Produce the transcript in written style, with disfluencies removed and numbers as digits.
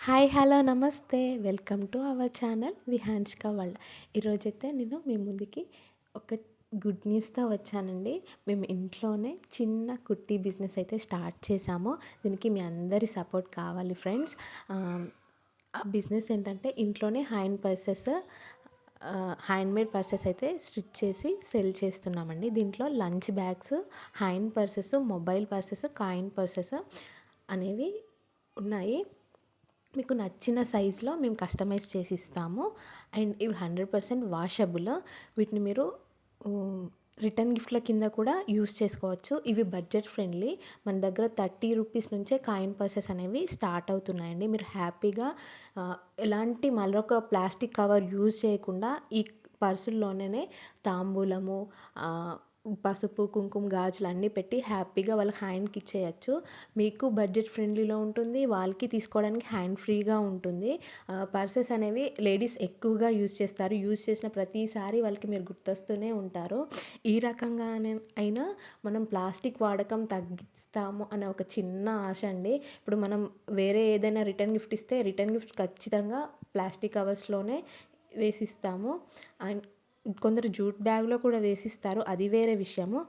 Hi hello నమస్తే welcome to our channel Vihanshika world. ఈరోజైతే నేను మీ ముందుకి ఒక గుడ్ న్యూస్తో వచ్చానండి. మేము ఇంట్లోనే చిన్న కుట్టి బిజినెస్ అయితే స్టార్ట్ చేశాము. దీనికి మీ అందరి సపోర్ట్ కావాలి ఫ్రెండ్స్. ఆ బిజినెస్ ఏంటంటే ఇంట్లోనే హ్యాండ్మేడ్ పర్సెస్ అయితే స్టిచ్ చేసి సెల్ చేస్తున్నామండి. దీంట్లో lunch bags, hand purses, mobile purses, coin purses అనేవి ఉన్నాయి. మీకు నచ్చిన సైజులో మేము కస్టమైజ్ చేసి ఇస్తాము. అండ్ ఇవి 100% వాషబుల్. వీటిని మీరు రిటర్న్ గిఫ్ట్ల కింద కూడా యూస్ చేసుకోవచ్చు. ఇవి బడ్జెట్ ఫ్రెండ్లీ. మన దగ్గర 30 రూపీస్ నుంచే కాయిన్ పర్సెస్ అనేవి స్టార్ట్ అవుతున్నాయండి. మీరు హ్యాపీగా ఎలాంటి మరొక ప్లాస్టిక్ కవర్ యూజ్ చేయకుండా ఈ పర్సుల్లోనే తాంబూలము, పసుపు, కుంకుమ, గాజులు అన్నీ పెట్టి హ్యాపీగా వాళ్ళకి హ్యాండ్కి ఇచ్చేయచ్చు. మీకు బడ్జెట్ ఫ్రెండ్లీలో ఉంటుంది, వాళ్ళకి తీసుకోవడానికి హ్యాండ్ ఫ్రీగా ఉంటుంది. పర్సెస్ అనేవి లేడీస్ ఎక్కువగా యూజ్ చేస్తారు. యూజ్ చేసిన ప్రతిసారి వాళ్ళకి మీరు గుర్తొస్తూనే ఉంటారు. ఈ రకంగానే అయినా మనం ప్లాస్టిక్ వాడకం తగ్గిస్తాము అనే ఒక చిన్న ఆశ అండి. ఇప్పుడు మనం వేరే ఏదైనా రిటర్న్ గిఫ్ట్ ఇస్తే రిటర్న్ గిఫ్ట్ ఖచ్చితంగా ప్లాస్టిక్ కవర్స్లోనే వేసిస్తాము. అండ్ కొందరు జూట్ బ్యాగ్లో కూడా వేసిస్తారు, అది వేరే విషయము.